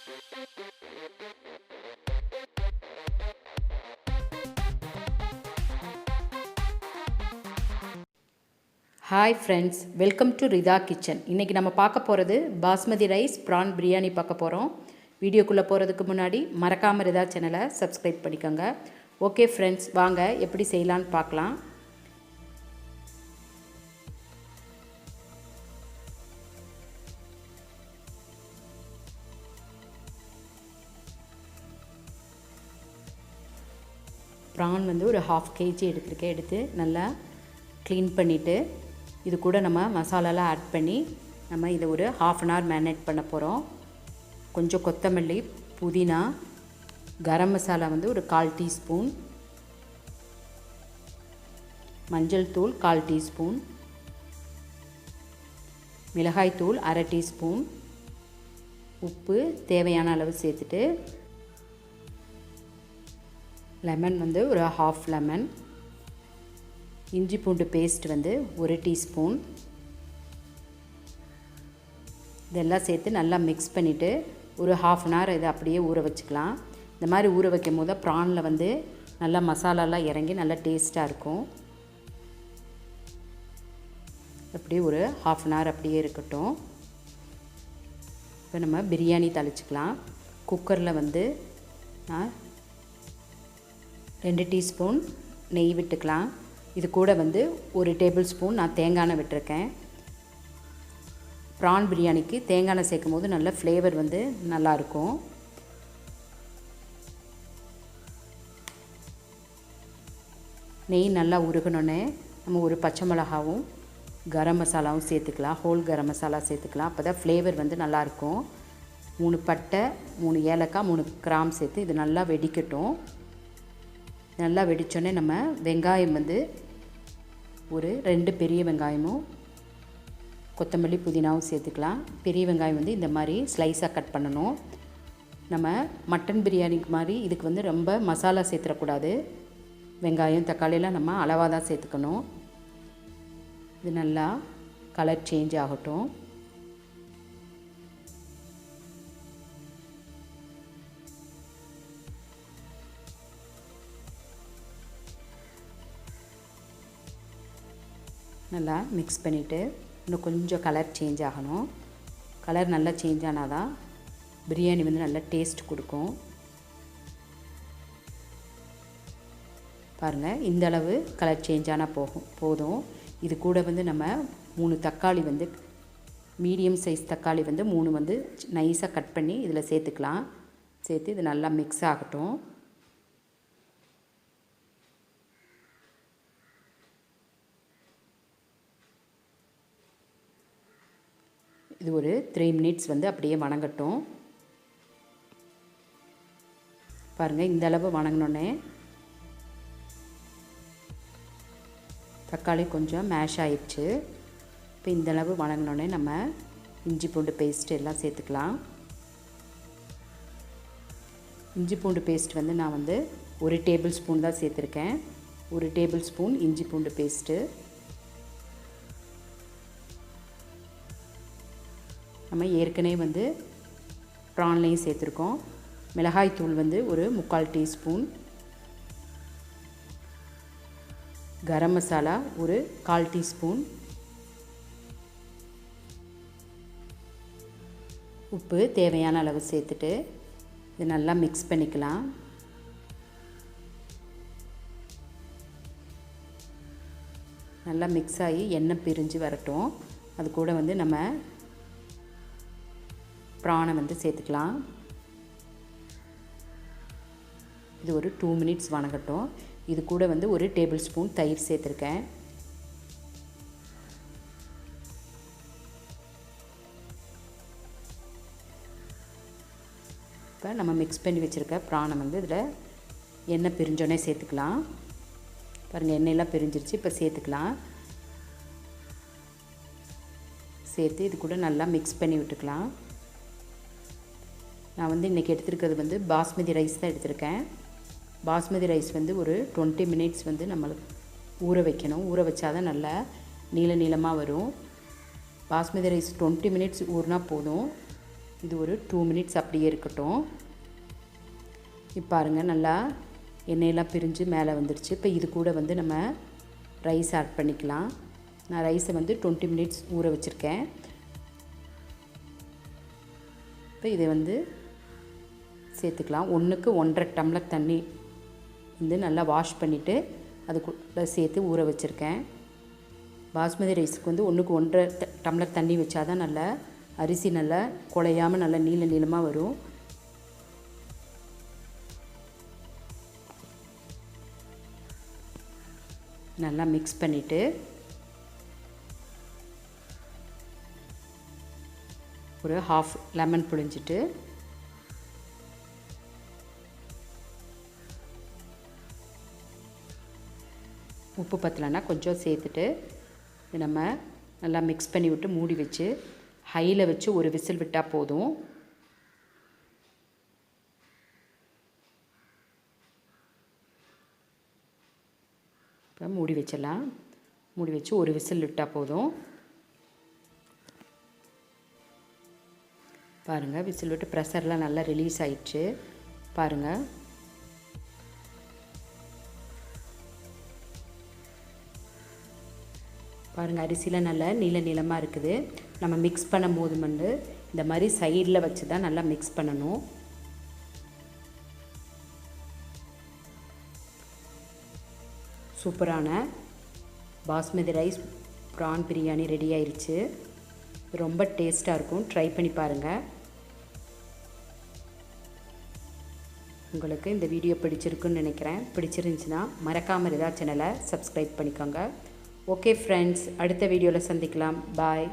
Hi friends, welcome to Rida kitchen. இன்றைக்கி நம்ம பார்க்க போகிறது பாஸ்மதி ரைஸ் ப்ரான் பிரியாணி பார்க்க போகிறோம். வீடியோக்குள்ளே போகிறதுக்கு முன்னாடி மறக்காமல் ரிதா சேனலை சப்ஸ்கிரைப் பண்ணிக்கோங்க. ஓகே ஃப்ரெண்ட்ஸ், வாங்க எப்படி செய்யலான்னு பார்க்கலாம். ப்ரான் வந்து ஒரு 1/2 kg எடுத்துருக்கேன். எடுத்து நல்லா க்ளீன் பண்ணிவிட்டு இது கூட நம்ம மசாலாலாம் ஆட் பண்ணி நம்ம இதை ஒரு 1/2 hour மேரினேட் பண்ண போகிறோம். கொஞ்சம் கொத்தமல்லி, புதினா, கரம் மசாலா வந்து ஒரு 1/4 டீஸ்பூன், மஞ்சள் தூள் 1/4 டீஸ்பூன், மிளகாய் தூள் 1/2 டீஸ்பூன், உப்பு தேவையான அளவு சேர்த்துட்டு, லெமன் வந்து ஒரு 1/2 லெமன், இஞ்சி பூண்டு பேஸ்ட் வந்து 1 டீஸ்பூன், இதெல்லாம் சேர்த்து நல்லா மிக்ஸ் பண்ணிவிட்டு ஒரு 1/2 hour இதை அப்படியே ஊற வச்சுக்கலாம். இந்த மாதிரி ஊற வைக்கும் போது ப்ரானில் வந்து நல்லா மசாலாலாம் இறங்கி நல்லா டேஸ்ட்டாக இருக்கும். அப்படியே ஒரு 1/2 hour அப்படியே இருக்கட்டும். இப்போ நம்ம பிரியாணி தாளிச்சிக்கலாம். குக்கரில் வந்து நான் 2 டீஸ்பூன் நெய் விட்டுக்கலாம். இது கூட வந்து 1 டேபிள் ஸ்பூன் நான் தேங்காய் எண்ணெய் விட்டுருக்கேன். ப்ரான் பிரியாணிக்கு தேங்காய் எண்ணெய் சேர்க்கும் போது நல்ல ஃப்ளேவர் வந்து நல்லாயிருக்கும். நெய் நல்லா உருகணுன்னே நம்ம ஒரு பச்சை மிளகாவும் கரம் மசாலாவும் சேர்த்துக்கலாம். ஹோல் கரம் மசாலா சேர்த்துக்கலாம். அப்போ தான் ஃப்ளேவர் வந்து நல்லாயிருக்கும். 3 பட்டை, 3 ஏலக்காய், 3 கிராம் சேர்த்து இது நல்லா வெடிக்கட்டும். நல்லா வெடித்தோடனே நம்ம வெங்காயம் வந்து ஒரு 2 பெரிய வெங்காயமும் கொத்தமல்லி புதினாவும் சேர்த்துக்கலாம். பெரிய வெங்காயம் வந்து இந்த மாதிரி ஸ்லைஸாக கட் பண்ணணும். நம்ம மட்டன் பிரியாணிக்கு மாதிரி இதுக்கு வந்து ரொம்ப மசாலா சேர்த்துடக்கூடாது. வெங்காயம் தக்காளியெல்லாம் நம்ம அளவாக தான் சேர்த்துக்கணும். இது நல்லா கலர் சேஞ்ச் ஆகட்டும். நல்லா மிக்ஸ் பண்ணிவிட்டு இன்னும் கொஞ்சம் கலர் சேஞ்ச் ஆகணும். கலர் நல்லா சேஞ்ச் ஆனால் தான் பிரியாணி வந்து நல்லா டேஸ்ட் கொடுக்கும். பாருங்கள், இந்த அளவு கலர் சேஞ்ச் ஆனால் போதும். இது கூட வந்து நம்ம 3 தக்காளி வந்து மீடியம் சைஸ் தக்காளி வந்து 3 வந்து நைஸாக கட் பண்ணி இதில் சேர்த்துக்கலாம். சேர்த்து இது நல்லா மிக்ஸ் ஆகட்டும். இது ஒரு 3 minutes வந்து அப்படியே வணங்கட்டும். பாருங்கள், இந்த அளவு வணங்கினோடனே தக்காளி கொஞ்சம் மேஷ் ஆயிடுச்சு. இப்போ இந்த அளவு வணங்கினோடனே நம்ம இஞ்சி பூண்டு பேஸ்ட் எல்லாம் சேர்த்துக்கலாம். இஞ்சி பூண்டு பேஸ்ட் வந்து நான் வந்து 1 டேபிள் ஸ்பூன் தான் சேர்த்துருக்கேன். 1 டேபிள் ஸ்பூன் இஞ்சி பூண்டு பேஸ்ட்டு. நம்ம ஏற்கனவே வந்து ப்ரான்லேயும் சேர்த்துருக்கோம். மிளகாய் தூள் வந்து ஒரு 3/4 டீஸ்பூன், கரம் மசாலா ஒரு 1/4 டீஸ்பூன், உப்பு தேவையான அளவு சேர்த்துட்டு இது நல்லா மிக்ஸ் பண்ணிக்கலாம். நல்லா மிக்ஸ் ஆகி எண்ணெய் பிரிஞ்சு வரட்டும். அது கூட வந்து நம்ம ப்ரானை வந்து சேர்த்துக்கலாம். இது ஒரு 2 minutes வணங்கட்டும். இது கூட வந்து 1 டேபிள் ஸ்பூன் தயிர் சேர்த்துருக்கேன். இப்போ நம்ம மிக்ஸ் பண்ணி வச்சுருக்க ப்ரானை வந்து இதில் எண்ணெய் பிரிஞ்சோடனே சேர்த்துக்கலாம். பாருங்கள், எண்ணெயெல்லாம் பிரிஞ்சிருச்சு. இப்போ சேர்த்துக்கலாம். சேர்த்து இது கூட நல்லா மிக்ஸ் பண்ணி விட்டுக்கலாம். நான் வந்து இன்றைக்கி எடுத்துருக்கிறது வந்து பாஸ்மதி ரைஸ் தான் எடுத்திருக்கேன். பாஸ்மதி ரைஸ் வந்து ஒரு 20 minutes வந்து நம்மளுக்கு ஊற வைக்கணும். ஊற வச்சா தான் நல்லா நீளமாக வரும். பாஸ்மதி ரைஸ் 20 minutes ஊறினா போதும். இது ஒரு 2 மினிட்ஸ் அப்படியே இருக்கட்டும். இப்போ பாருங்கள் நல்லா எண்ணெயெல்லாம் பிரிஞ்சு மேலே வந்துடுச்சு. இப்போ இது கூட வந்து நம்ம ரைஸ் ஆட் பண்ணிக்கலாம். நான் ரைஸை வந்து 20 மினிட்ஸ் ஊற வச்சுருக்கேன். இப்போ இதை வந்து சேர்த்துக்கலாம். 1க்கு 1.5 டம்ளர் தண்ணி வந்து நல்லா வாஷ் பண்ணிவிட்டு அதுக்குள்ளே சேர்த்து ஊற வச்சுருக்கேன். பாஸ்மதி ரைஸுக்கு வந்து 1க்கு 1.5 டம்ளர் தண்ணி வச்சா தான் நல்லா அரிசி நல்லா குழையாமல் நல்லா நீளமாக வரும். நல்லா மிக்ஸ் பண்ணிவிட்டு ஒரு ஹாஃப் லெமன் புழிஞ்சிட்டு உப்பு பத்தலைன்னா கொஞ்சம் சேர்த்துட்டு நம்ம நல்லா மிக்ஸ் பண்ணி விட்டு மூடி வச்சு ஹையில் வச்சு ஒரு விசில் விட்டால் போதும். இப்போ மூடி வச்சிடலாம். மூடி வச்சு ஒரு விசில் விட்டால் போதும். பாருங்கள் விசில் விட்டு ப்ரெஷர்லாம் நல்லா ரிலீஸ் ஆயிடுச்சு. பாருங்கள் அரிசிலாம் நல்லா நீளமாக இருக்குது. நம்ம மிக்ஸ் பண்ணும் போது வந்து இந்த மாதிரி சைடில் வச்சு தான் நல்லா மிக்ஸ் பண்ணணும். சூப்பரான basmati rice prawn biryani ready ஆயிடுச்சு. ரொம்ப டேஸ்ட்டாக இருக்கும். ட்ரை பண்ணி பாருங்கள். உங்களுக்கு இந்த வீடியோ பிடிச்சிருக்குன்னு நினைக்கிறேன். பிடிச்சிருந்துச்சுன்னா மறக்காமல் ரிதா சேனலை சப்ஸ்கிரைப் பண்ணிக்கோங்க. ஓகே ஃப்ரெண்ட்ஸ், அடுத்த வீடியோவில் சந்திக்கலாம். பாய்.